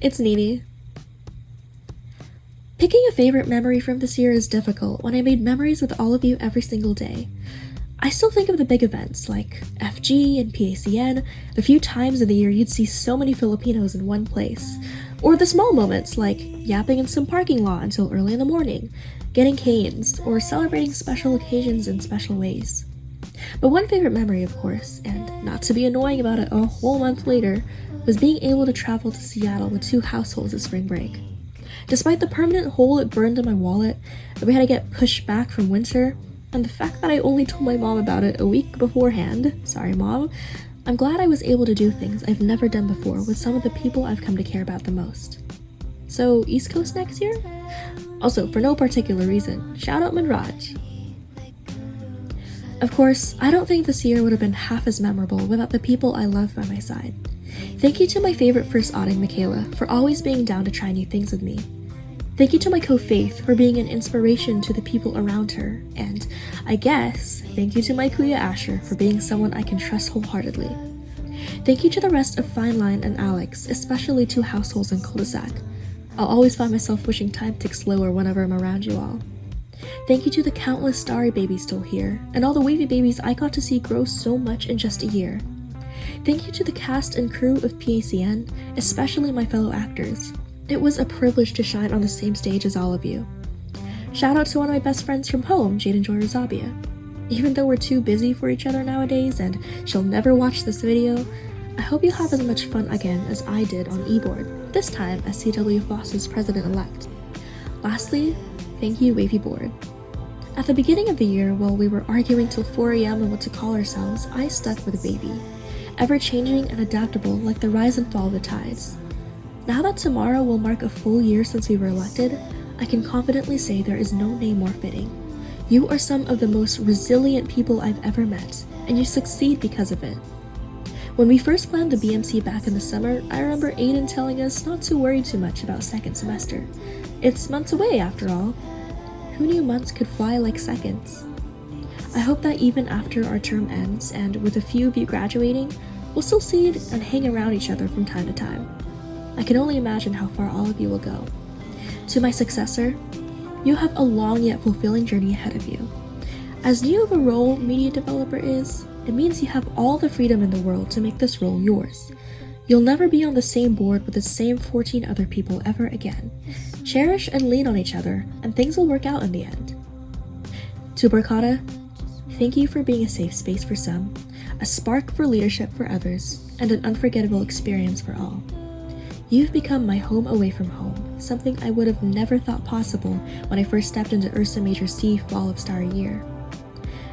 It's Nini. Picking a favorite memory from this year is difficult when I made memories with all of you every single day. I still think of the big events like FG and PACN, the few times in the year you'd see so many Filipinos in one place, or the small moments like yapping in some parking lot until early in the morning, getting canes, or celebrating special occasions in special ways. But one favorite memory, of course, and not to be annoying about it a whole month later, was being able to travel to Seattle with 2 households this spring break. Despite the permanent hole it burned in my wallet, that we had to get pushed back from winter, and the fact that I only told my mom about it a week beforehand, sorry mom, I'm glad I was able to do things I've never done before with some of the people I've come to care about the most. So, East Coast next year? Also, for no particular reason, shout out Manraj. Of course, I don't think this year would have been half as memorable without the people I love by my side. Thank you to my favorite first outing, Michaela, for always being down to try new things with me. Thank you to my co-Faith for being an inspiration to the people around her, and, I guess, thank you to my Kuya Asher for being someone I can trust wholeheartedly. Thank you to the rest of Fine Line and Alex, especially 2 households in cul-de-sac. I'll always find myself wishing time ticked slower whenever I'm around you all. Thank you to the countless starry babies still here, and all the wavy babies I got to see grow so much in just a year. Thank you to the cast and crew of PACN, especially my fellow actors. It was a privilege to shine on the same stage as all of you. Shout out to one of my best friends from home, Jaden Joy Razabia. Even though we're too busy for each other nowadays and she'll never watch this video, I hope you have as much fun again as I did on eBoard, this time as CW Foss's president-elect. Lastly, thank you Wavy Board. At the beginning of the year, while we were arguing till 4 AM on what to call ourselves, I stuck with Baby, ever-changing and adaptable like the rise and fall of the tides. Now that tomorrow will mark a full year since we were elected, I can confidently say there is no name more fitting. You are some of the most resilient people I've ever met, and you succeed because of it. When we first planned the BMC back in the summer, I remember Aiden telling us not to worry too much about second semester. It's months away after all. Who knew months could fly like seconds? I hope that even after our term ends and with a few of you graduating, we'll still see and hang around each other from time to time. I can only imagine how far all of you will go. To my successor, you have a long yet fulfilling journey ahead of you. As new of a role media developer is, it means you have all the freedom in the world to make this role yours. You'll never be on the same board with the same 14 other people ever again. Cherish and lean on each other, and things will work out in the end. To Barkada, thank you for being a safe space for some, a spark for leadership for others, and an unforgettable experience for all. You've become my home away from home, something I would have never thought possible when I first stepped into Ursa Major C Fall of Star Year.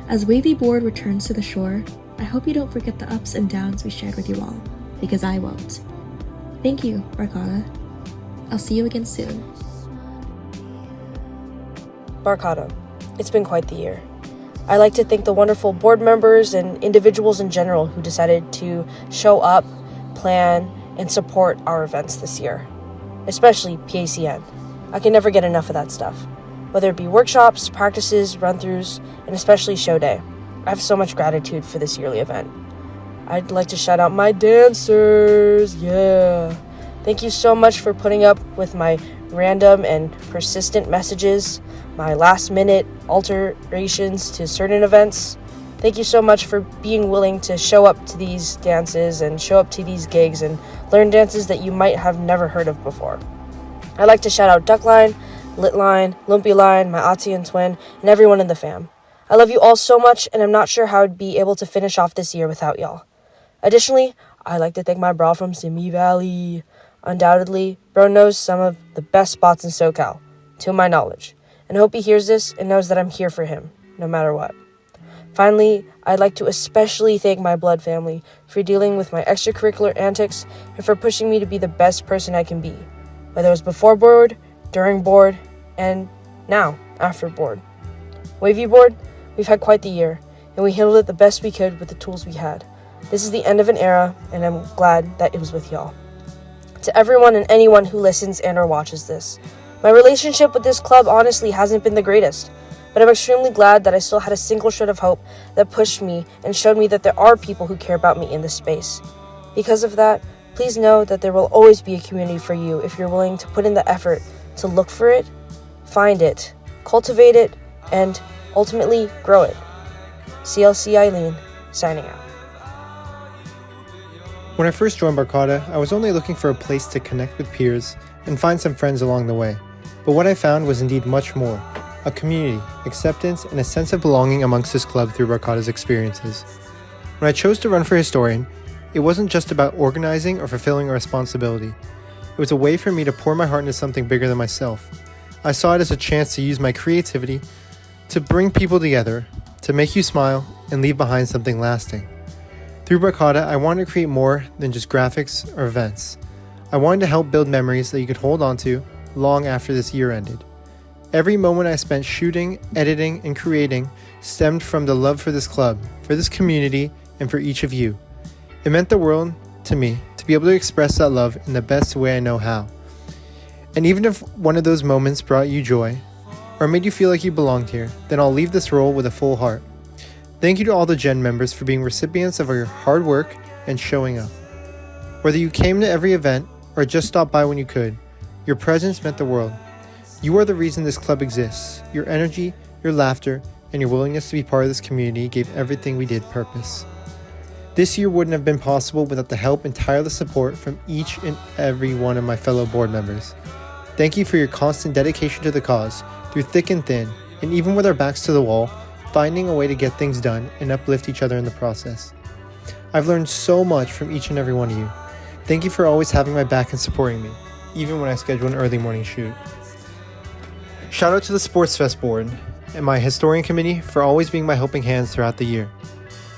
As Wav-E board returns to the shore, I hope you don't forget the ups and downs we shared with you all, because I won't. Thank you, Barkada. I'll see you again soon. Barkada, it's been quite the year. I'd like to thank the wonderful board members and individuals in general who decided to show up, plan, and support our events this year, especially PACN. I can never get enough of that stuff, whether it be workshops, practices, run-throughs, and especially show day. I have so much gratitude for this yearly event. I'd like to shout out my dancers, yeah. Thank you so much for putting up with my random and persistent messages, my last-minute alterations to certain events. Thank you so much for being willing to show up to these dances and show up to these gigs and learn dances that you might have never heard of before. I'd like to shout out Duckline, Litline, Lumpy Line, my Atzian twin, and everyone in the fam. I love you all so much, and I'm not sure how I'd be able to finish off this year without y'all. Additionally, I'd like to thank my bro from Simi Valley. Undoubtedly, bro knows some of the best spots in SoCal, to my knowledge, and I hope he hears this and knows that I'm here for him, no matter what. Finally, I'd like to especially thank my blood family for dealing with my extracurricular antics and for pushing me to be the best person I can be, whether it was before board, during board, and now, after board. Wav-E board, we've had quite the year, and we handled it the best we could with the tools we had. This is the end of an era, and I'm glad that it was with y'all. To everyone and anyone who listens and or watches this, my relationship with this club honestly hasn't been the greatest, but I'm extremely glad that I still had a single shred of hope that pushed me and showed me that there are people who care about me in this space. Because of that, please know that there will always be a community for you if you're willing to put in the effort to look for it, find it, cultivate it, and ultimately grow it. CLC Eileen, signing out. When I first joined Barkada, I was only looking for a place to connect with peers and find some friends along the way. But what I found was indeed much more. A community, acceptance, and a sense of belonging amongst this club through Barkada's experiences. When I chose to run for historian, it wasn't just about organizing or fulfilling a responsibility. It was a way for me to pour my heart into something bigger than myself. I saw it as a chance to use my creativity to bring people together, to make you smile, and leave behind something lasting. Through Barkada, I wanted to create more than just graphics or events. I wanted to help build memories that you could hold on to long after this year ended. Every moment I spent shooting, editing, and creating stemmed from the love for this club, for this community, and for each of you. It meant the world to me to be able to express that love in the best way I know how. And even if one of those moments brought you joy, or made you feel like you belonged here, then I'll leave this role with a full heart. Thank you to all the Gen members for being recipients of your hard work and showing up. Whether you came to every event or just stopped by when you could, your presence meant the world. You are the reason this club exists. Your energy, your laughter, and your willingness to be part of this community gave everything we did purpose. This year wouldn't have been possible without the help and tireless support from each and every one of my fellow board members. Thank you for your constant dedication to the cause, through thick and thin, and even with our backs to the wall, finding a way to get things done and uplift each other in the process. I've learned so much from each and every one of you. Thank you for always having my back and supporting me, even when I schedule an early morning shoot. Shout out to the Sports Fest board and my historian committee for always being my helping hands throughout the year.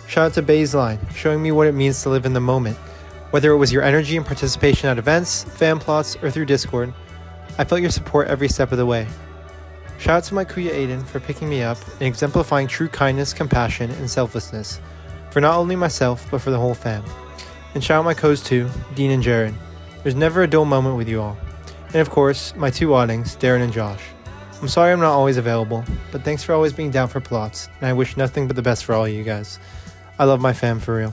Shout out to Baseline, showing me what it means to live in the moment. Whether it was your energy and participation at events, fan plots, or through Discord, I felt your support every step of the way. Shout out to my Kuya Aiden for picking me up and exemplifying true kindness, compassion, and selflessness for not only myself, but for the whole fam. And shout out my co's too, Dean and Jared. There's never a dull moment with you all. And of course, my two oddings, Darren and Josh. I'm sorry I'm not always available, but thanks for always being down for plots, and I wish nothing but the best for all you guys. I love my fam for real.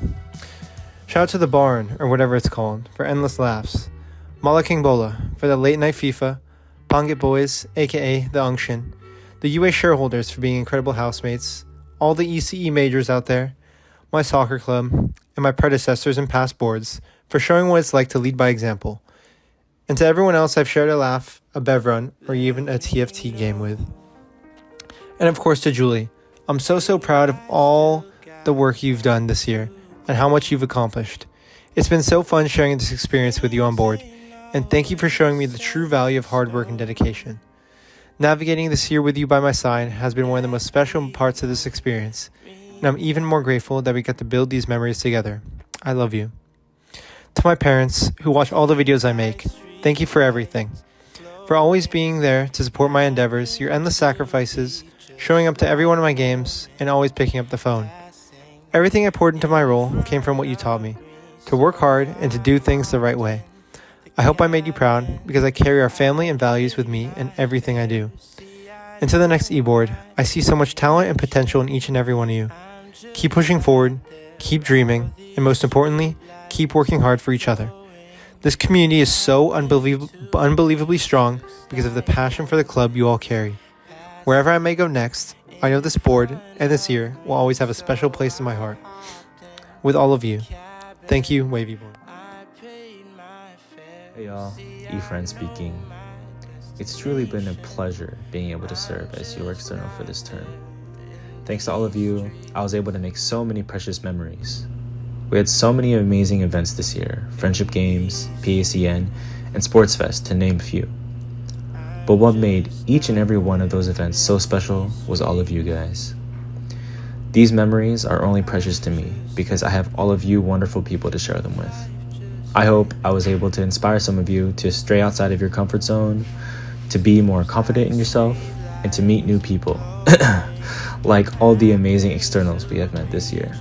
Shout out to the barn, or whatever it's called, for endless laughs. Mala King Bola, for the late night FIFA. Fanc-e boys, aka the Unction. The UA shareholders for being incredible housemates. All the ECE majors out there. My soccer club, and my predecessors and past boards, for showing what it's like to lead by example. And to everyone else I've shared a laugh, a bev run, or even a TFT game with. And of course to Julie. I'm so proud of all the work you've done this year, and how much you've accomplished. It's been so fun sharing this experience with you on board, and thank you for showing me the true value of hard work and dedication. Navigating this year with you by my side has been one of the most special parts of this experience, and I'm even more grateful that we got to build these memories together. I love you. To my parents, who watch all the videos I make, thank you for everything. For always being there to support my endeavors, your endless sacrifices, showing up to every one of my games, and always picking up the phone. Everything I poured into my role came from what you taught me, to work hard and to do things the right way. I hope I made you proud, because I carry our family and values with me in everything I do. And to the next e-board, I see so much talent and potential in each and every one of you. Keep pushing forward, keep dreaming, and most importantly, keep working hard for each other. This community is so unbelievably strong because of the passion for the club you all carry. Wherever I may go next, I know this board and this year will always have a special place in my heart. With all of you, thank you, Wav-E board. Hey y'all, E-Friend speaking. It's truly been a pleasure being able to serve as your external for this term. Thanks to all of you, I was able to make so many precious memories. We had so many amazing events this year, friendship games, PACN, and Sports Fest to name a few. But what made each and every one of those events so special was all of you guys. These memories are only precious to me because I have all of you wonderful people to share them with. I hope I was able to inspire some of you to stray outside of your comfort zone, to be more confident in yourself, and to meet new people, like all the amazing externals we have met this year.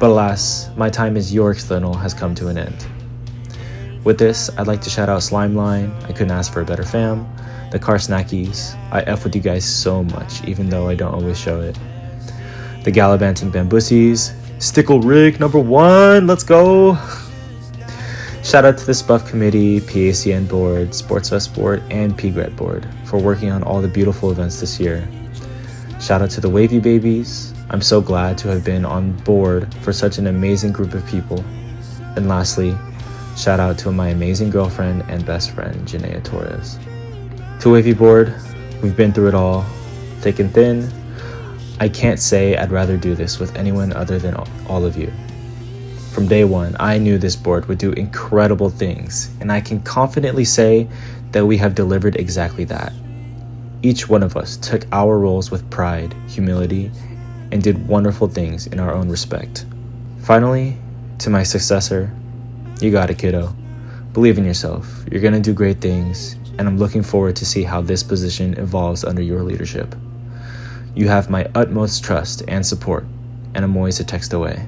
But alas, my time as your external has come to an end. With this, I'd like to shout out Slimeline, I couldn't ask for a better fam, the Car Snackies, I F with you guys so much, even though I don't always show it. The Gallivanting Bamboosies, Stickle Rig #1, let's go! Shout out to the SPUF Committee, PACN Board, Sports Fest Board, and PGRED Board for working on all the beautiful events this year. Shout out to the Wav-E Babies. I'm so glad to have been on board for such an amazing group of people. And lastly, shout out to my amazing girlfriend and best friend, Janaea Torres. To Wav-E Board, we've been through it all, thick and thin. I can't say I'd rather do this with anyone other than all of you. From day one, I knew this board would do incredible things, and I can confidently say that we have delivered exactly that. Each one of us took our roles with pride, humility, and did wonderful things in our own respect. Finally, to my successor, you got it, kiddo. Believe in yourself. You're gonna do great things, and I'm looking forward to see how this position evolves under your leadership. You have my utmost trust and support, and I'm always a text away.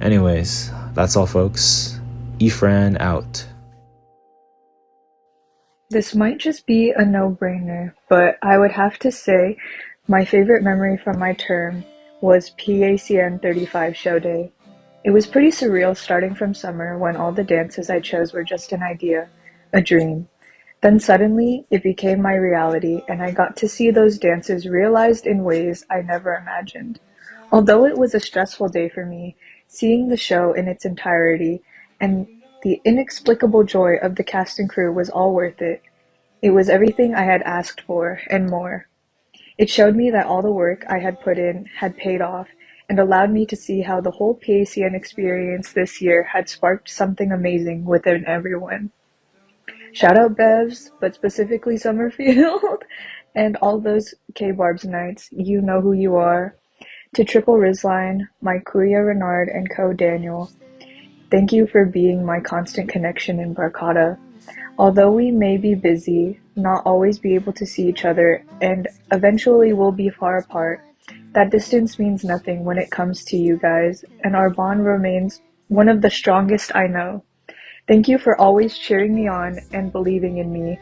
Anyways, that's all, folks. E-Fran out. This might just be a no-brainer, but I would have to say my favorite memory from my term was PACN 35 show day. It was pretty surreal starting from summer when all the dances I chose were just an idea, a dream. Then suddenly, it became my reality, and I got to see those dances realized in ways I never imagined. Although it was a stressful day for me, seeing the show in its entirety and the inexplicable joy of the cast and crew was all worth it. It was everything I had asked for, and more. It showed me that all the work I had put in had paid off, and allowed me to see how the whole PACN experience this year had sparked something amazing within everyone. Shout out Bevs, but specifically Summerfield, and all those K-Barbs nights, you know who you are. To Triple Rizline, my Kuya Renard and co-Daniel, thank you for being my constant connection in Barcata. Although we may be busy, not always be able to see each other, and eventually will be far apart, that distance means nothing when it comes to you guys, and our bond remains one of the strongest I know. Thank you for always cheering me on and believing in me.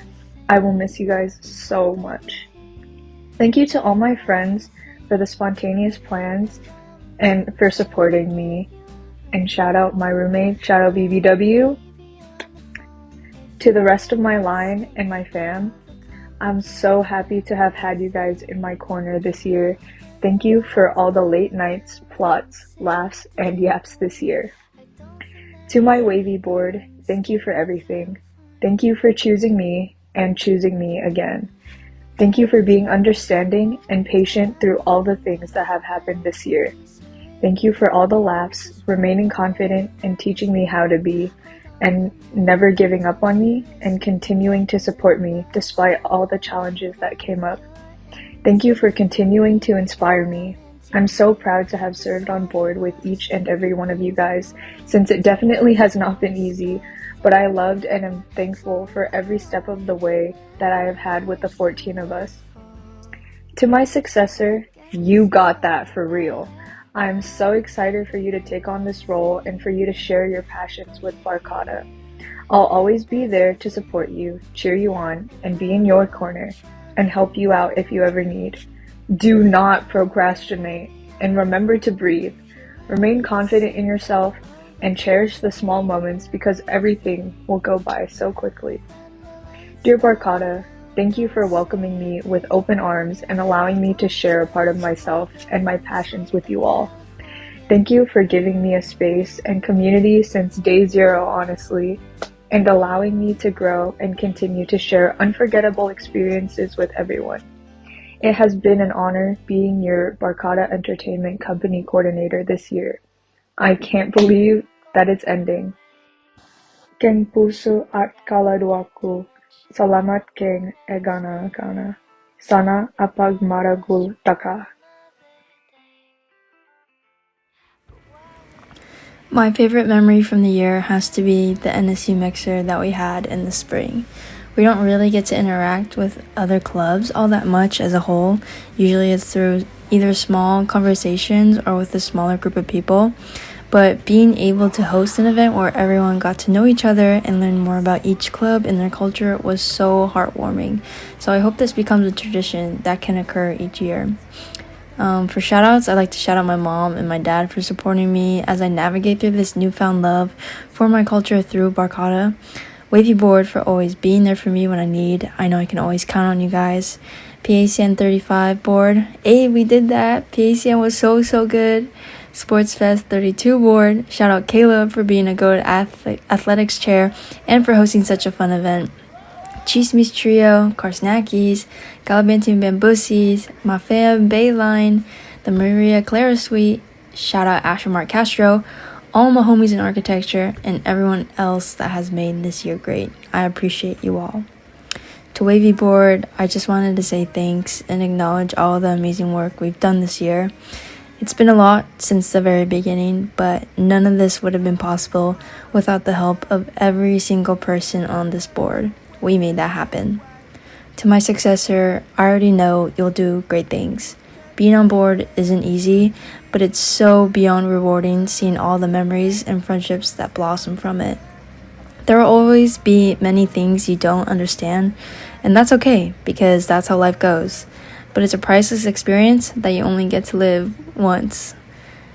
I will miss you guys so much. Thank you to all my friends for the spontaneous plans and for supporting me. And shout out my roommate, shout out BBW. To the rest of my line and my fam, I'm so happy to have had you guys in my corner this year. Thank you for all the late nights, plots, laughs, and yaps this year. To my Wav-E board, thank you for everything. Thank you for choosing me and choosing me again. Thank you for being understanding and patient through all the things that have happened this year. Thank you for all the laughs, remaining confident and teaching me how to be, and never giving up on me and continuing to support me despite all the challenges that came up. Thank you for continuing to inspire me. I'm so proud to have served on board with each and every one of you guys, since it definitely has not been easy, but I loved and am thankful for every step of the way that I have had with the 14 of us. To my successor, you got that for real. I'm so excited for you to take on this role and for you to share your passions with Barkada. I'll always be there to support you, cheer you on, and be in your corner, and help you out if you ever need. Do not procrastinate, and remember to breathe. Remain confident in yourself, and cherish the small moments because everything will go by so quickly. Dear Barkada, thank you for welcoming me with open arms and allowing me to share a part of myself and my passions with you all. Thank you for giving me a space and community since day zero, honestly, and allowing me to grow and continue to share unforgettable experiences with everyone. It has been an honor being your Barkada Entertainment Company coordinator this year. I can't believe that it's ending. Keng puso at kaluluwa salamat keng egana-gana. Sana apagmaragul taka. My favorite memory from the year has to be the NSU mixer that we had in the spring. We don't really get to interact with other clubs all that much as a whole. Usually it's through either small conversations or with a smaller group of people. But being able to host an event where everyone got to know each other and learn more about each club and their culture was so heartwarming. So I hope this becomes a tradition that can occur each year. For shoutouts, I'd like to shout out my mom and my dad for supporting me as I navigate through this newfound love for my culture through Barkada. Wav-E board for always being there for me when I need. I know I can always count on you guys. PACN 35 board. Hey, we did that. PACN was so good. Sports Fest 32 board. Shout out Caleb for being a GOAT athletics chair and for hosting such a fun event. Chismis Trio, Karsnakis, Galabantin Bambusis, My Fam, Bayline, the Maria Clara Suite. Shout out Asher Mark Castro, all my homies in architecture, and everyone else that has made this year great. I appreciate you all. To Wav-E board, I just wanted to say thanks and acknowledge all the amazing work we've done this year. It's been a lot since the very beginning, but none of this would have been possible without the help of every single person on this board. We made that happen. To my successor, I already know you'll do great things. Being on board isn't easy, but it's so beyond rewarding seeing all the memories and friendships that blossom from it. There will always be many things you don't understand, and that's okay because that's how life goes. But it's a priceless experience that you only get to live once.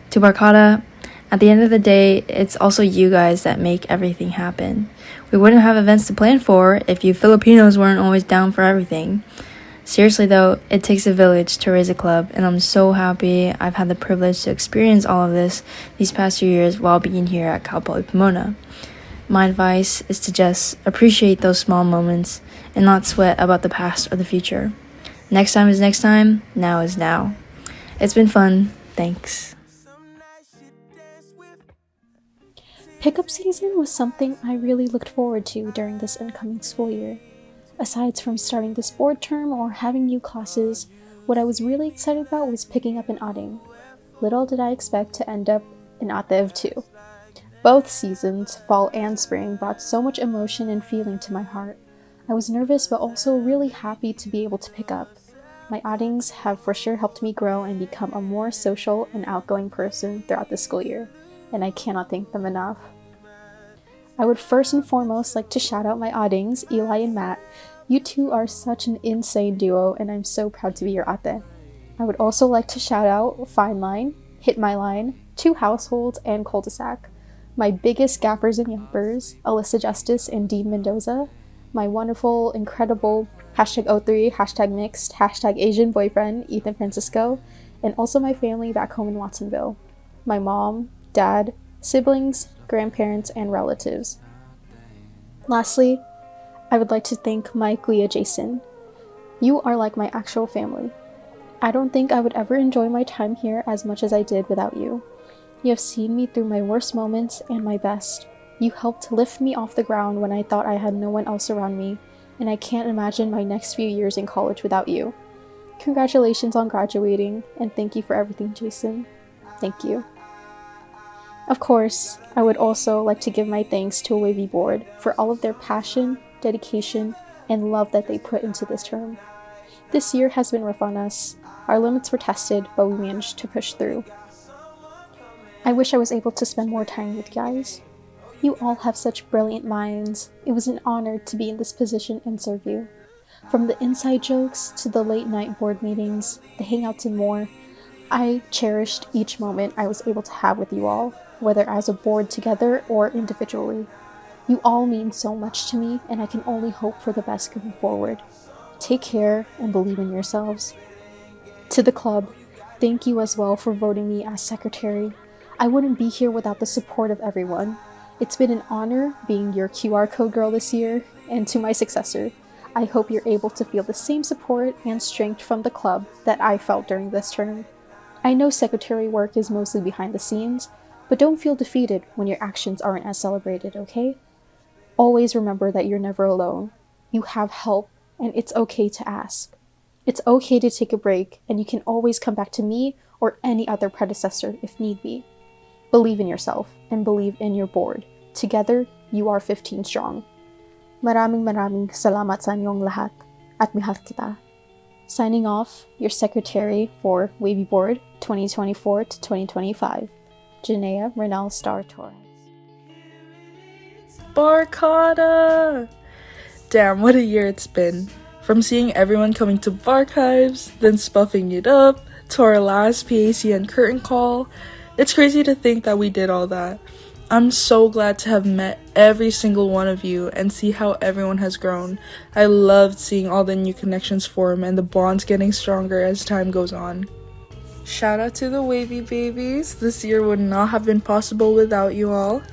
To Barkada, at the end of the day, it's also you guys that make everything happen. We wouldn't have events to plan for if you Filipinos weren't always down for everything. Seriously though, it takes a village to raise a club, and I'm so happy I've had the privilege to experience all of this these past 2 years while being here at Cal Poly Pomona. My advice is to just appreciate those small moments and not sweat about the past or the future. Next time is next time, now is now. It's been fun, thanks. Pickup season was something I really looked forward to during this incoming school year. Aside from starting this board term or having new classes, what I was really excited about was picking up an outing. Little did I expect to end up in Atev too. Both seasons, fall and spring, brought so much emotion and feeling to my heart. I was nervous but also really happy to be able to pick up. My outings have for sure helped me grow and become a more social and outgoing person throughout the school year, and I cannot thank them enough. I would first and foremost like to shout out my oddings, Eli and Matt. You two are such an insane duo, and I'm so proud to be your ate. I would also like to shout out Fine Line, Hit My Line, Two Households, and Cul-de-sac. My biggest gaffers and yumpers, Alyssa Justice and Dean Mendoza. My wonderful, incredible #03, #mixed, #Asian boyfriend, Ethan Francisco. And also my family back home in Watsonville. My mom, dad, siblings, grandparents, and relatives. Lastly, I would like to thank my Glia Jason. You are like my actual family. I don't think I would ever enjoy my time here as much as I did without you. You have seen me through my worst moments and my best. You helped lift me off the ground when I thought I had no one else around me, and I can't imagine my next few years in college without you. Congratulations on graduating, and thank you for everything, Jason. Thank you. Of course, I would also like to give my thanks to Wav-E board for all of their passion, dedication, and love that they put into this term. This year has been rough on us. Our limits were tested, but we managed to push through. I wish I was able to spend more time with you guys. You all have such brilliant minds. It was an honor to be in this position and serve you. From the inside jokes to the late night board meetings, the hangouts and more, I cherished each moment I was able to have with you all, whether as a board together or individually. You all mean so much to me, and I can only hope for the best going forward. Take care and believe in yourselves. To the club, thank you as well for voting me as secretary. I wouldn't be here without the support of everyone. It's been an honor being your QR code girl this year, and to my successor, I hope you're able to feel the same support and strength from the club that I felt during this term. I know secretary work is mostly behind the scenes, but don't feel defeated when your actions aren't as celebrated, okay? Always remember that you're never alone. You have help, and it's okay to ask. It's okay to take a break, and you can always come back to me or any other predecessor if need be. Believe in yourself and believe in your board. Together, you are 15 strong. Maraming salamat sa inyong lahat at mahal kita. Signing off, your secretary for Wav-E Board 2024 to 2025, Janaea Renal Star Torres. Barcada! Damn, what a year it's been. From seeing everyone coming to Barchives, then spuffing it up, to our last PACN curtain call. It's crazy to think that we did all that. I'm so glad to have met every single one of you and see how everyone has grown. I loved seeing all the new connections form and the bonds getting stronger as time goes on. Shout out to the Wav-E babies. This year would not have been possible without you all.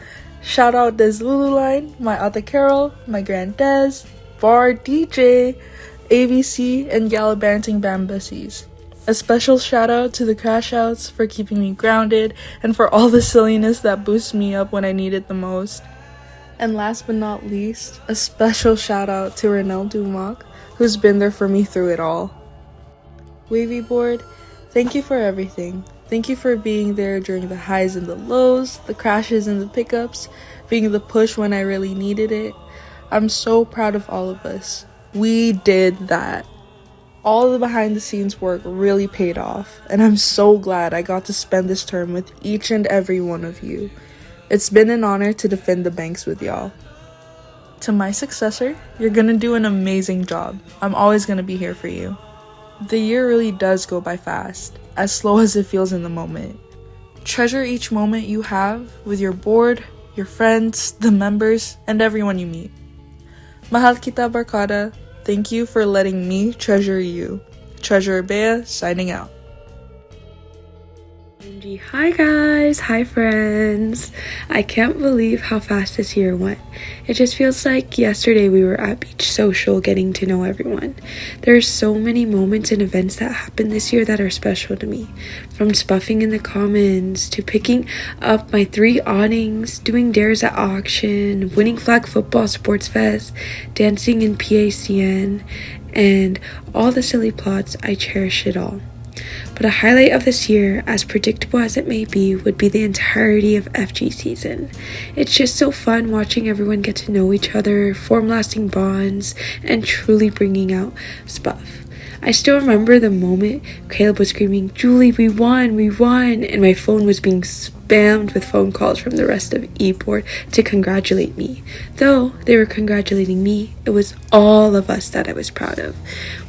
Shout out Des Lululine, my Ate Carol, my Grand Des, Bar DJ, ABC, and Gallivanting Bambuses. A special shout out to the crash outs for keeping me grounded and for all the silliness that boosts me up when I need it the most. And last but not least, a special shout out to Renelle Dumac, who's been there for me through it all. Wav-E board, thank you for everything. Thank you for being there during the highs and the lows, the crashes and the pickups, being the push when I really needed it. I'm so proud of all of us. We did that. All the behind the scenes work really paid off, and I'm so glad I got to spend this term with each and every one of you. It's been an honor to defend the banks with y'all. To my successor, you're gonna do an amazing job. I'm always gonna be here for you. The year really does go by fast, as slow as it feels in the moment. Treasure each moment you have with your board, your friends, the members, and everyone you meet. Mahal kita Barcada. Thank you for letting me treasure you. Treasurer Bea, signing out. Hi guys, hi friends. I can't believe how fast this year went. It just feels like yesterday we were at Beach Social getting to know everyone. There are so many moments and events that happened this year that are special to me. From spuffing in the commons, to picking up my 3 awnings, doing dares at auction, winning flag football sports fest, dancing in PACN, and all the silly plots. I cherish it all. But a highlight of this year, as predictable as it may be, would be the entirety of FG season. It's just so fun watching everyone get to know each other, form lasting bonds, and truly bringing out spuff. I still remember the moment Caleb was screaming, "Julie, we won, and my phone was being spammed with phone calls from the rest of E-Board to congratulate me. Though they were congratulating me, it was all of us that I was proud of.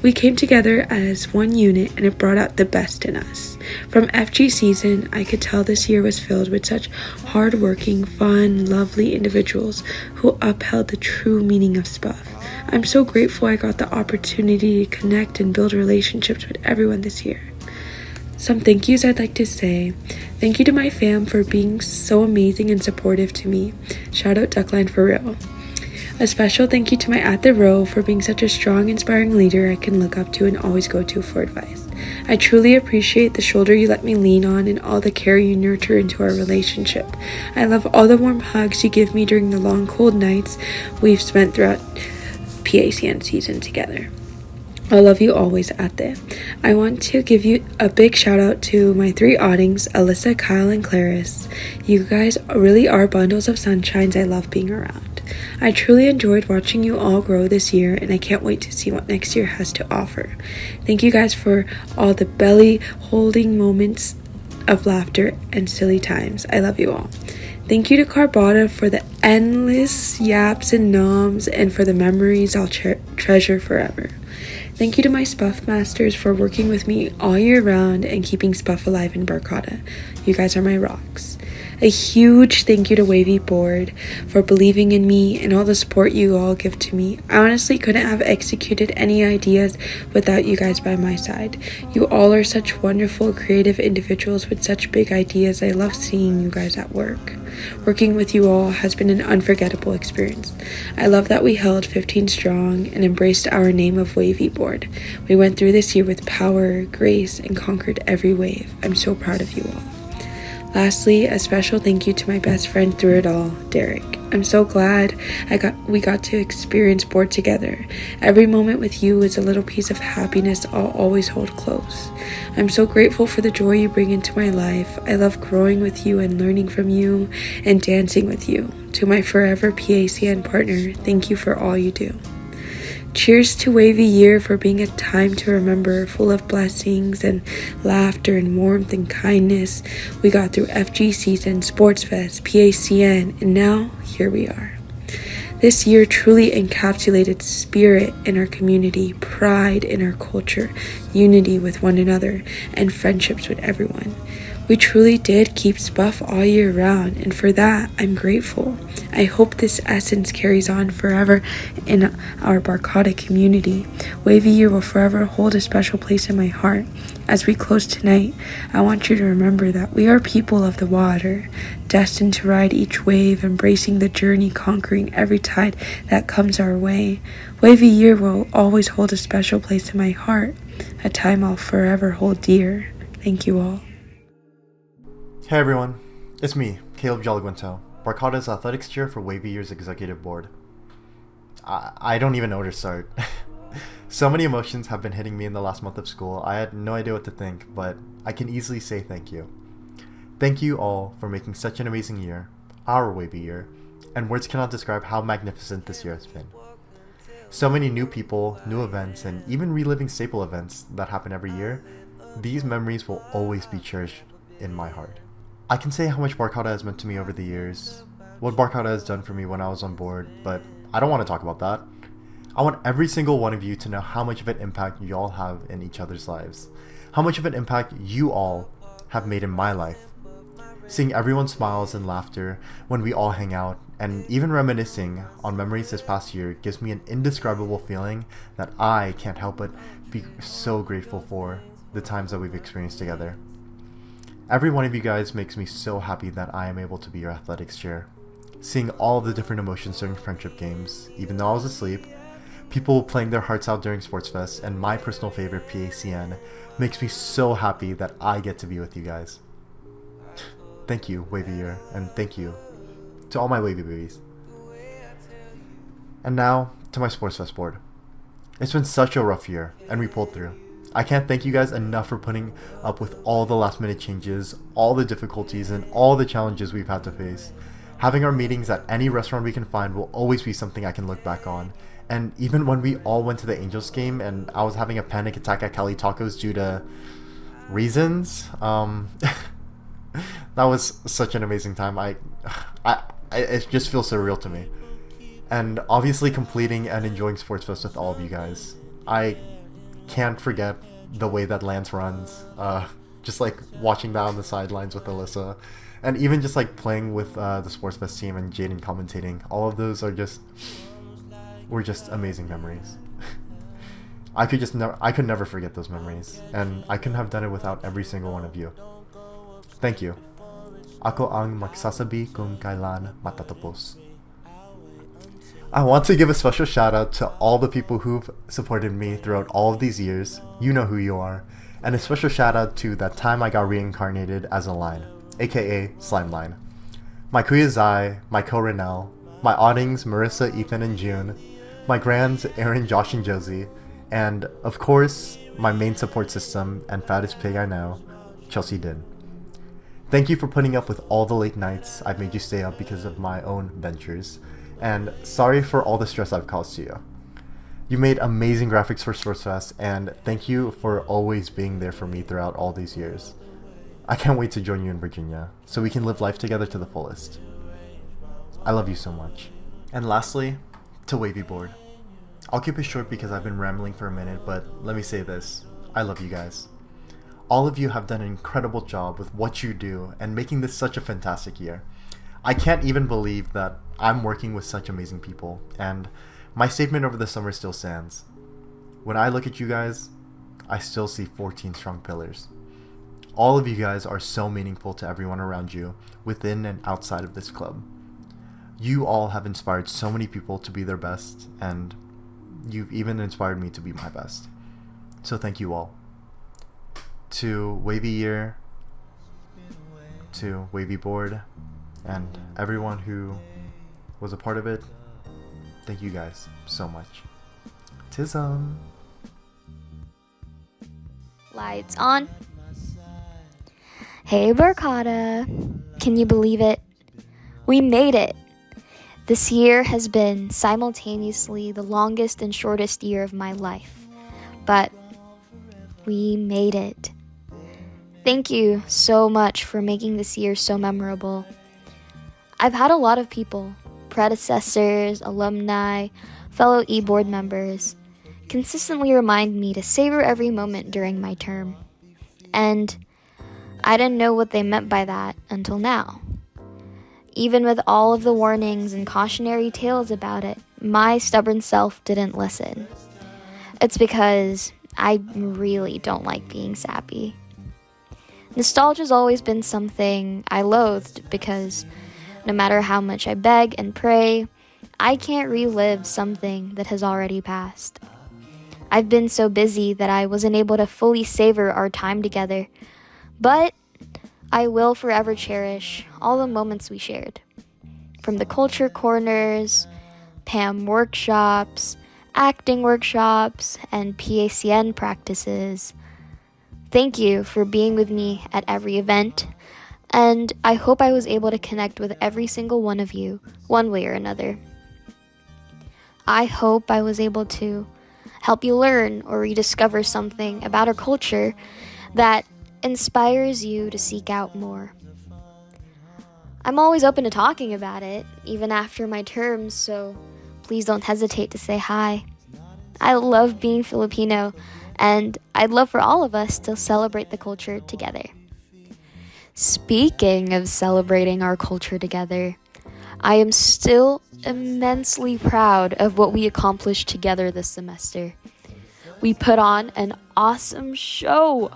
We came together as one unit and it brought out the best in us. From FG season, I could tell this year was filled with such hard-working, fun, lovely individuals who upheld the true meaning of Spuff. I'm so grateful I got the opportunity to connect and build relationships with everyone this year. Some thank yous I'd like to say. Thank you to my fam for being so amazing and supportive to me. Shout out Duckline for real. A special thank you to my At The Row for being such a strong, inspiring leader I can look up to and always go to for advice. I truly appreciate the shoulder you let me lean on and all the care you nurture into our relationship. I love all the warm hugs you give me during the long, cold nights we've spent throughout PACN season together. I love you always, Ate. I want to give you a big shout out to my 3 audings, Alyssa, Kyle, and Clarice. You guys really are bundles of sunshines I love being around. I truly enjoyed watching you all grow this year, and I can't wait to see what next year has to offer. Thank you guys for all the belly-holding moments of laughter and silly times. I love you all. Thank you to Carbata for the endless yaps and noms and for the memories I'll treasure forever. Thank you to my Spuff Masters for working with me all year round and keeping Spuff alive in Barcata. You guys are my rocks. A huge thank you to Wav-E Board for believing in me and all the support you all give to me. I honestly couldn't have executed any ideas without you guys by my side. You all are such wonderful, creative individuals with such big ideas. I love seeing you guys at work. Working with you all has been an unforgettable experience. I love that we held 15 strong and embraced our name of Wav-E Board. We went through this year with power, grace, and conquered every wave. I'm so proud of you all. Lastly, a special thank you to my best friend through it all, Derek. I'm so glad we got to experience board together. Every moment with you is a little piece of happiness I'll always hold close. I'm so grateful for the joy you bring into my life. I love growing with you and learning from you and dancing with you. To my forever PACN partner, thank you for all you do. Cheers to Wav-E year for being a time to remember, full of blessings and laughter and warmth and kindness. We got through FG season, Sports Fest, PACN, and now here we are. This year truly encapsulated spirit in our community, pride in our culture, unity with one another, and friendships with everyone. We truly did keep Spuff all year round, and for that, I'm grateful. I hope this essence carries on forever in our Barcata community. Wav-E year will forever hold a special place in my heart. As we close tonight, I want you to remember that we are people of the water, destined to ride each wave, embracing the journey, conquering every tide that comes our way. Wav-E year will always hold a special place in my heart, a time I'll forever hold dear. Thank you all. Hey everyone, it's me, Caleb Joliguento, Barcata's athletics chair for Wav-E year's executive board. I don't even know where to start. So many emotions have been hitting me in the last month of school. I had no idea what to think, but I can easily say thank you. Thank you all for making such an amazing year, our Wav-E year, and words cannot describe how magnificent this year has been. So many new people, new events, and even reliving staple events that happen every year. These memories will always be cherished in my heart. I can say how much Barcata has meant to me over the years, what Barcata has done for me when I was on board, but I don't want to talk about that. I want every single one of you to know how much of an impact you all have in each other's lives, how much of an impact you all have made in my life. Seeing everyone's smiles and laughter when we all hang out, and even reminiscing on memories this past year gives me an indescribable feeling that I can't help but be so grateful for the times that we've experienced together. Every one of you guys makes me so happy that I am able to be your athletics chair. Seeing all the different emotions during friendship games, even though I was asleep, people playing their hearts out during Sports Fest, and my personal favorite PACN makes me so happy that I get to be with you guys. Thank you, Wav-E year, and thank you to all my Wav-E babies. And now, to my Sports Fest board. It's been such a rough year, and we pulled through. I can't thank you guys enough for putting up with all the last minute changes, all the difficulties, and all the challenges we've had to face. Having our meetings at any restaurant we can find will always be something I can look back on. And even when we all went to the Angels game and I was having a panic attack at Cali Tacos due to reasons, That was such an amazing time. It just feels surreal to me. And obviously completing and enjoying Sports Fest with all of you guys. I can't forget the way that Lance runs. Just like watching that on the sidelines with Alyssa. And even just like playing with the Sports Fest team and Jaden commentating. All of those were just amazing memories. I could never forget those memories. And I couldn't have done it without every single one of you. Thank you. Ako ang magsasabi kung kailan matatapos. I want to give a special shout out to all the people who've supported me throughout all of these years. You know who you are. And a special shout out to that time I got reincarnated as a line, aka Slime Line. My Kuya Zai, my co-Renell, my Oddings, Marissa, Ethan, and June, my grands, Aaron, Josh, and Josie, and of course, my main support system and fattest pig I know, Chelsea Din. Thank you for putting up with all the late nights I've made you stay up because of my own ventures, and sorry for all the stress I've caused to you. You made amazing graphics for Sports Fest, and thank you for always being there for me throughout all these years. I can't wait to join you in Virginia, so we can live life together to the fullest. I love you so much. And lastly, to Wav-E Board. I'll keep it short because I've been rambling for a minute, but let me say this. I love you guys. All of you have done an incredible job with what you do and making this such a fantastic year. I can't even believe that I'm working with such amazing people, and my statement over the summer still stands. When I look at you guys, I still see 14 strong pillars. All of you guys are so meaningful to everyone around you, within and outside of this club. You all have inspired so many people to be their best, and you've even inspired me to be my best. So thank you all. To Wav-E Year, to Wav-E Board, and everyone who was a part of it, thank you guys so much. Tism! Lights on. Hey Barkada, can you believe it? We made it! This year has been simultaneously the longest and shortest year of my life, but we made it. Thank you so much for making this year so memorable. I've had a lot of people, predecessors, alumni, fellow e-board members, consistently remind me to savor every moment during my term. And I didn't know what they meant by that until now. Even with all of the warnings and cautionary tales about it, my stubborn self didn't listen. It's because I really don't like being sappy. Nostalgia's always been something I loathed because no matter how much I beg and pray, I can't relive something that has already passed. I've been so busy that I wasn't able to fully savor our time together, but I will forever cherish all the moments we shared. From the culture corners, PAM workshops, acting workshops, and PACN practices. Thank you for being with me at every event, and I hope I was able to connect with every single one of you, one way or another. I hope I was able to help you learn or rediscover something about our culture that inspires you to seek out more. I'm always open to talking about it, even after my terms, so please don't hesitate to say hi. I love being Filipino, and I'd love for all of us to celebrate the culture together. Speaking of celebrating our culture together, I am still immensely proud of what we accomplished together this semester. We put on an awesome show.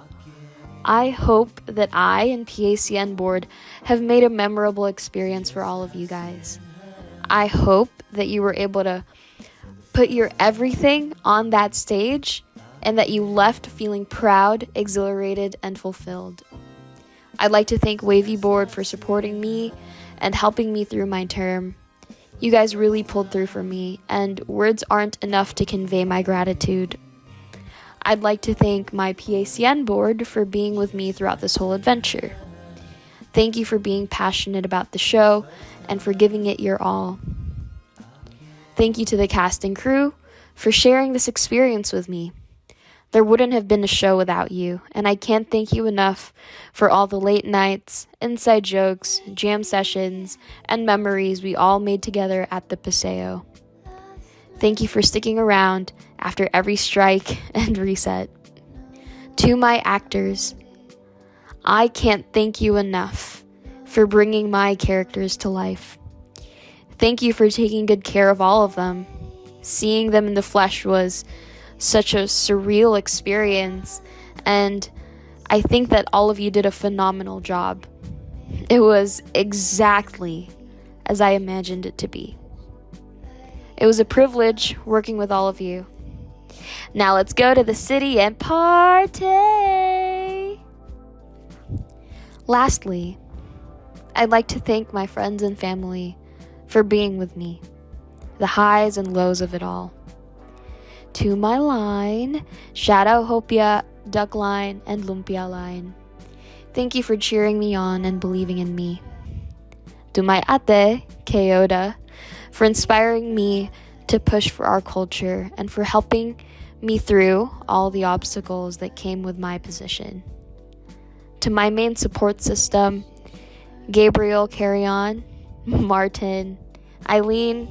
I hope that I and PACN Board have made a memorable experience for all of you guys. I hope that you were able to put your everything on that stage and that you left feeling proud, exhilarated, and fulfilled. I'd like to thank Wav-E Board for supporting me and helping me through my term. You guys really pulled through for me, and words aren't enough to convey my gratitude. I'd like to thank my PACN board for being with me throughout this whole adventure. Thank you for being passionate about the show and for giving it your all. Thank you to the cast and crew for sharing this experience with me. There wouldn't have been a show without you, and I can't thank you enough for all the late nights, inside jokes, jam sessions, and memories we all made together at the Paseo. Thank you for sticking around after every strike and reset. To my actors, I can't thank you enough for bringing my characters to life. Thank you for taking good care of all of them. Seeing them in the flesh was such a surreal experience, and I think that all of you did a phenomenal job. It was exactly as I imagined it to be. It was a privilege working with all of you. Now let's go to the city and party! Lastly, I'd like to thank my friends and family for being with me, the highs and lows of it all. To my line, Shadow Hopia, Duck Line, and Lumpia Line, thank you for cheering me on and believing in me. To my ate, Keoda, for inspiring me to push for our culture and for helping me through all the obstacles that came with my position. To my main support system, Gabriel Carrion, Martin, Eileen,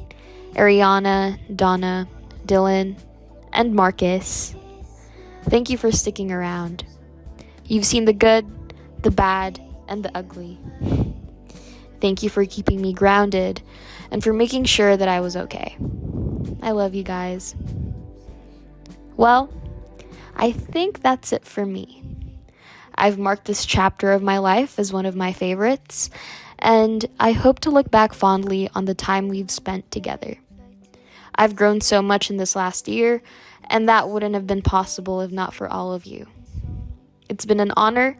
Ariana, Donna, Dylan, and Marcus, thank you for sticking around. You've seen the good, the bad, and the ugly. Thank you for keeping me grounded and for making sure that I was okay. I love you guys. Well, I think that's it for me. I've marked this chapter of my life as one of my favorites, and I hope to look back fondly on the time we've spent together. I've grown so much in this last year, and that wouldn't have been possible if not for all of you. It's been an honor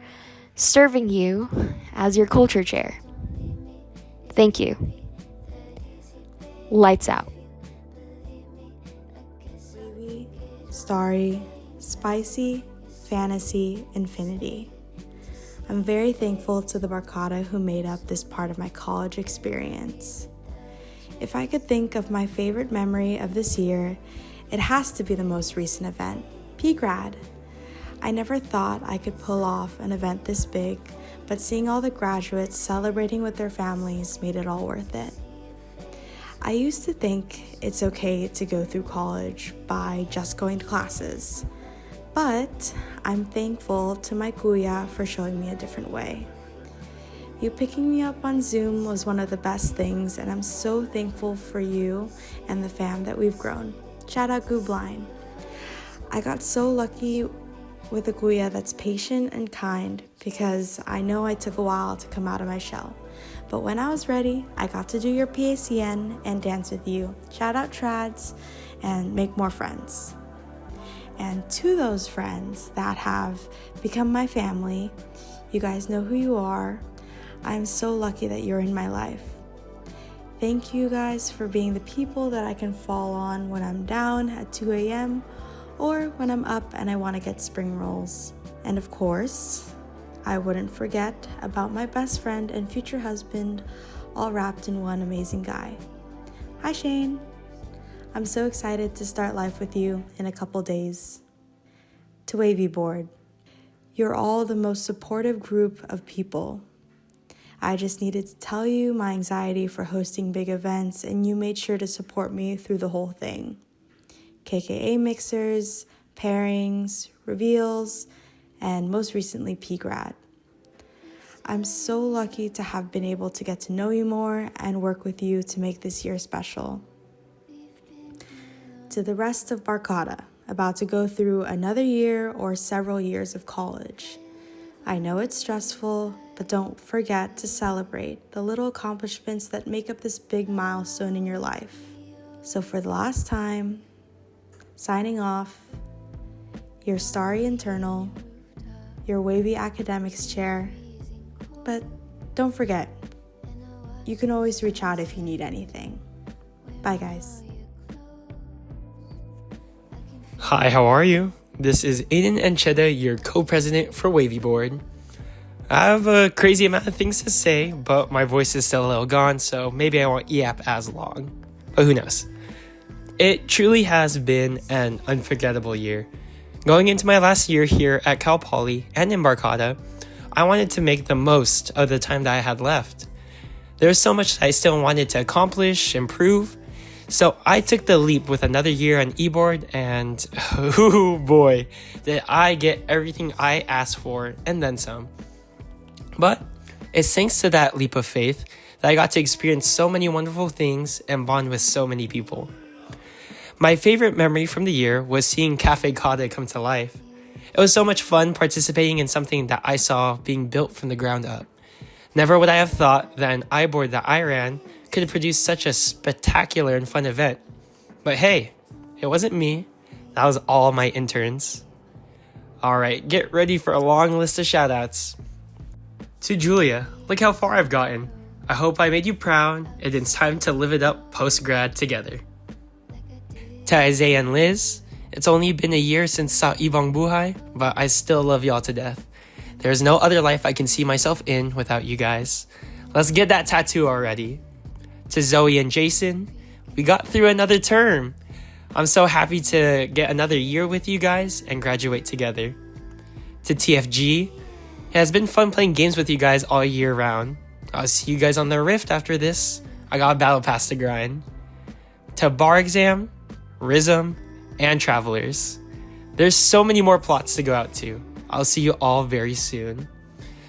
serving you as your culture chair. Thank you. Lights out. Wavy, starry, spicy, fantasy, infinity. I'm very thankful to the Barkada who made up this part of my college experience. If I could think of my favorite memory of this year, it has to be the most recent event, P-Grad. I never thought I could pull off an event this big, but seeing all the graduates celebrating with their families made it all worth it. I used to think it's okay to go through college by just going to classes, but I'm thankful to my kuya for showing me a different way. You picking me up on Zoom was one of the best things, and I'm so thankful for you and the fam that we've grown. Shout out Goobline. I got so lucky with a kuya that's patient and kind because I know I took a while to come out of my shell. But when I was ready, I got to do your PACN and dance with you. Shout out Trads and make more friends. And to those friends that have become my family, you guys know who you are. I'm so lucky that you're in my life. Thank you guys for being the people that I can fall on when I'm down at 2 a.m. or when I'm up and I want to get spring rolls. And of course, I wouldn't forget about my best friend and future husband, all wrapped in one amazing guy. Hi Shane. I'm so excited to start life with you in a couple days. To Wavy Board, you're all the most supportive group of people. I just needed to tell you my anxiety for hosting big events, and you made sure to support me through the whole thing. KKA mixers, pairings, reveals, and most recently P-Grad. I'm so lucky to have been able to get to know you more and work with you to make this year special. To the rest of Barkada, about to go through another year or several years of college. I know it's stressful, but don't forget to celebrate the little accomplishments that make up this big milestone in your life. So for the last time, signing off, your starry internal, your wavy academics chair, but don't forget, you can always reach out if you need anything. Bye guys. Hi, how are you? This is Aiden Encheda, your co-president for Wavy Board. I have a crazy amount of things to say, but my voice is still a little gone, so maybe I won't yap as long. But who knows? It truly has been an unforgettable year. Going into my last year here at Cal Poly and in Barcata, I wanted to make the most of the time that I had left. There was so much that I still wanted to accomplish, improve, so I took the leap with another year on eBoard, and oh boy, did I get everything I asked for and then some. But it's thanks to that leap of faith that I got to experience so many wonderful things and bond with so many people. My favorite memory from the year was seeing Cafe Kade come to life. It was so much fun participating in something that I saw being built from the ground up. Never would I have thought that an iBoard that I ran could produce such a spectacular and fun event. But hey, it wasn't me. That was all my interns. Alright, get ready for a long list of shoutouts. To Julia, look how far I've gotten. I hope I made you proud, and it's time to live it up post-grad together. To Isaiah and Liz, it's only been a year since Sa Ibang Buhay, but I still love y'all to death. There's no other life I can see myself in without you guys. Let's get that tattoo already. To Zoe and Jason, we got through another term. I'm so happy to get another year with you guys and graduate together. To TFG, it has been fun playing games with you guys all year round. I'll see you guys on the Rift after this. I got a battle pass to grind. To Bar Exam, Rhythm, and Travelers. There's so many more plots to go out to. I'll see you all very soon.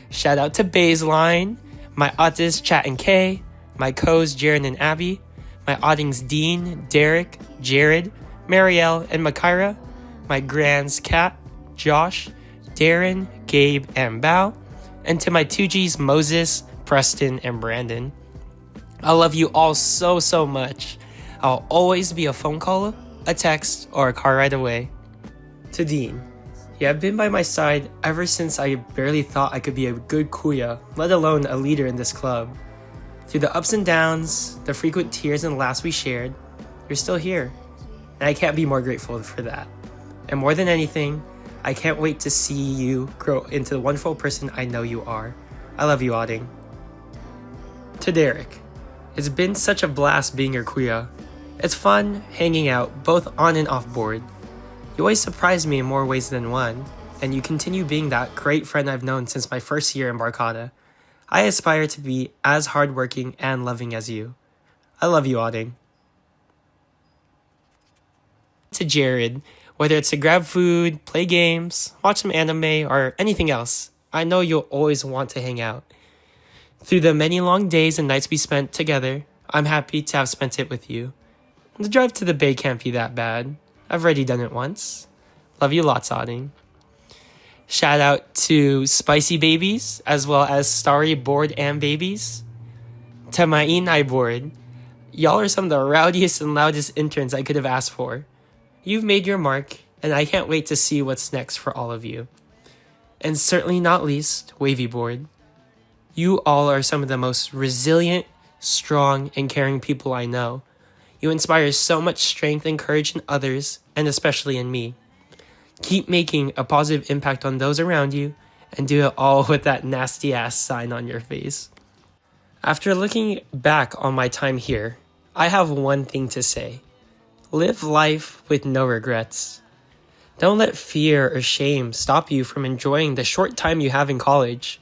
Shout out to Baseline, my Otis, Chat and Kay, my co's Jaren and Abby, my Oddings Dean, Derek, Jared, Marielle, and Makaira, my Grands Kat, Josh, Darren, Gabe, and Bao, and to my 2Gs Moses, Preston, and Brandon. I love you all so, so much. I'll always be a phone call, a text, or a car ride away. To Dean, you have been by my side ever since I barely thought I could be a good kuya, let alone a leader in this club. Through the ups and downs, the frequent tears and laughs we shared, you're still here. And I can't be more grateful for that. And more than anything, I can't wait to see you grow into the wonderful person I know you are. I love you, Auding. To Derek, it's been such a blast being your kuya. It's fun hanging out both on and off board. You always surprise me in more ways than one, and you continue being that great friend I've known since my first year in Barcata. I aspire to be as hardworking and loving as you. I love you, Auding. To Jared, whether it's to grab food, play games, watch some anime, or anything else, I know you'll always want to hang out. Through the many long days and nights we spent together, I'm happy to have spent it with you. The drive to the bay can't be that bad. I've already done it once. Love you lots, Auding. Shout out to Spicy Babies, as well as Starry Board and Babies. To my Inai Board, y'all are some of the rowdiest and loudest interns I could have asked for. You've made your mark, and I can't wait to see what's next for all of you. And certainly not least, Wavy Board. You all are some of the most resilient, strong, and caring people I know. You inspire so much strength and courage in others, and especially in me. Keep making a positive impact on those around you, and do it all with that nasty ass sign on your face. After looking back on my time here, I have one thing to say. Live life with no regrets. Don't let fear or shame stop you from enjoying the short time you have in college.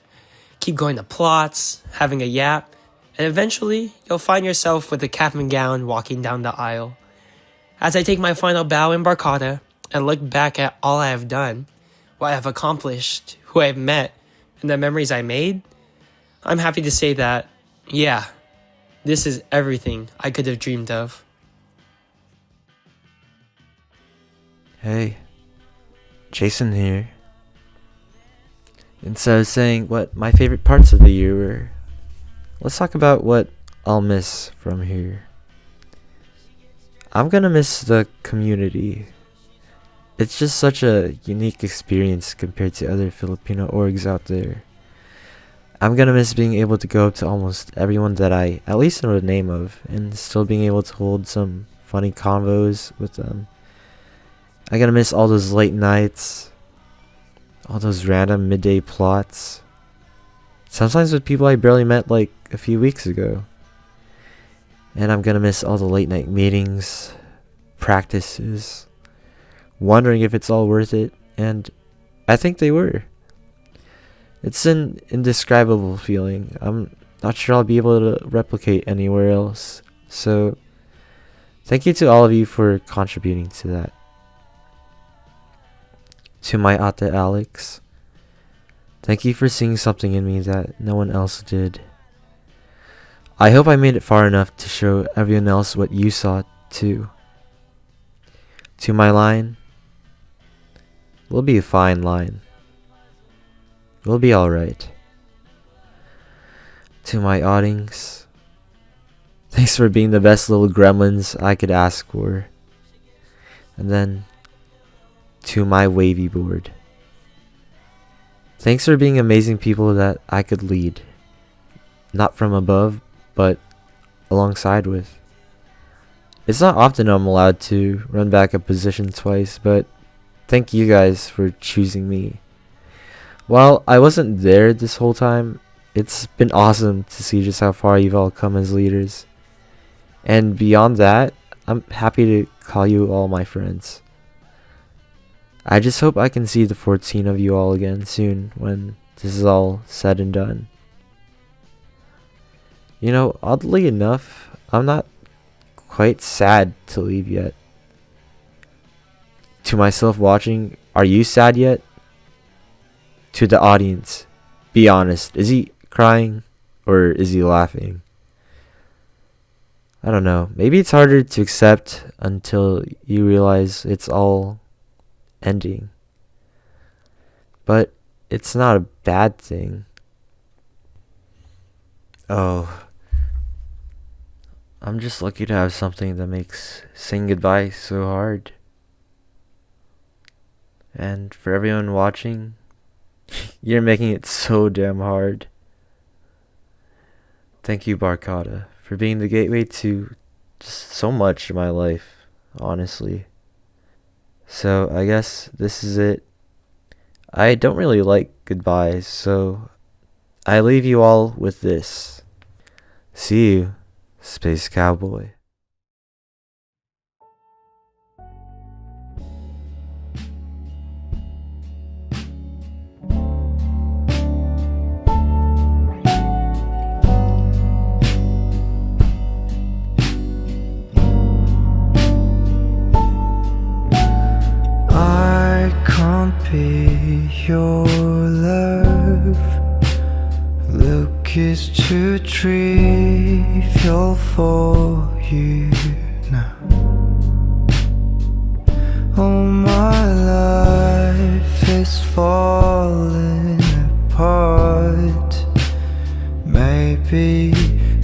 Keep going to plots, having a yap, and eventually you'll find yourself with a cap and gown walking down the aisle. As I take my final bow in Barcata and look back at all I have done, what I have accomplished, who I have met, and the memories I made, I'm happy to say that, yeah, this is everything I could have dreamed of. Hey, Jason here. Instead of saying what my favorite parts of the year were, let's talk about what I'll miss from here. I'm gonna miss the community. It's just such a unique experience compared to other Filipino orgs out there. I'm gonna miss being able to go up to almost everyone that I at least know the name of, and still being able to hold some funny convos with them. I'm gonna miss all those late nights, all those random midday plots, sometimes with people I barely met like a few weeks ago. And I'm gonna miss all the late night meetings, practices, wondering if it's all worth it, and I think they were. It's an indescribable feeling. I'm not sure I'll be able to replicate anywhere else. So, thank you to all of you for contributing to that. To my ate Alex, thank you for seeing something in me that no one else did. I hope I made it far enough to show everyone else what you saw too. To my line, we'll be a fine line. We'll be alright. To my audience, thanks for being the best little gremlins I could ask for. And then, to my Wav-E board, thanks for being amazing people that I could lead. Not from above, but alongside with. It's not often I'm allowed to run back a position twice, but thank you guys for choosing me. While I wasn't there this whole time, it's been awesome to see just how far you've all come as leaders. And beyond that, I'm happy to call you all my friends. I just hope I can see the 14 of you all again soon when this is all said and done. You know, oddly enough, I'm not quite sad to leave yet. To myself watching, are you sad yet? To the audience, be honest, is he crying or is he laughing? I don't know, maybe it's harder to accept until you realize it's all ending. But it's not a bad thing. Oh, I'm just lucky to have something that makes saying goodbye so hard. And for everyone watching, you're making it so damn hard. Thank you, Barkada, for being the gateway to just so much in my life, honestly. So I guess this is it. I don't really like goodbyes, so I leave you all with this. See you, Space Cowboy. Be your love. Look is too trivial for you now. Oh, my life is falling apart. Maybe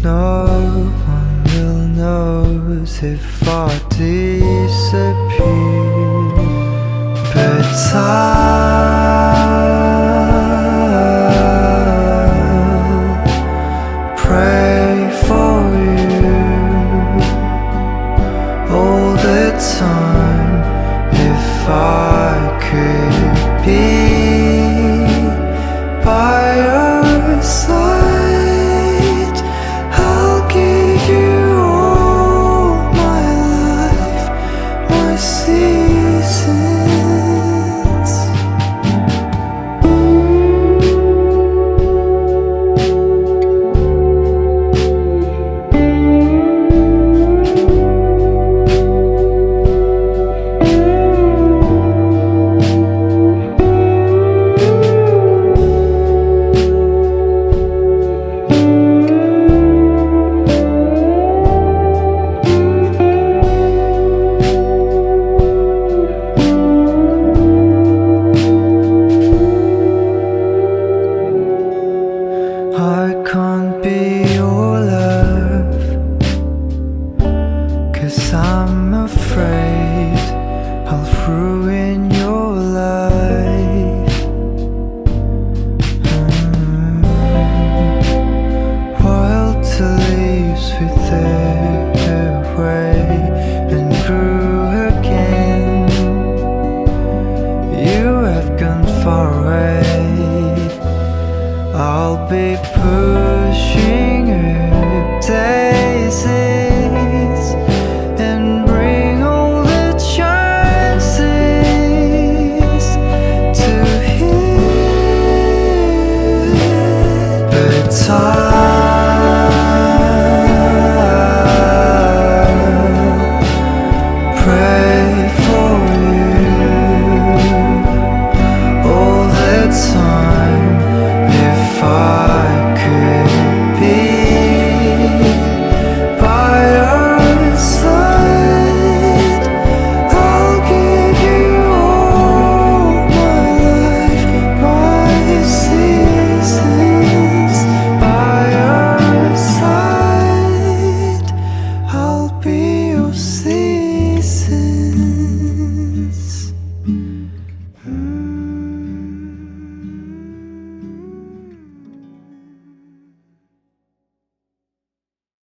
no one will notice if I disappear. But I'll pray for you all the time. If I could be by your side, I'll give you all my life, my seasons. I can't be your love, 'cause I'm afraid I'll ruin your life. Wild-e leaves withered away and grew again. You have gone far away. I'll be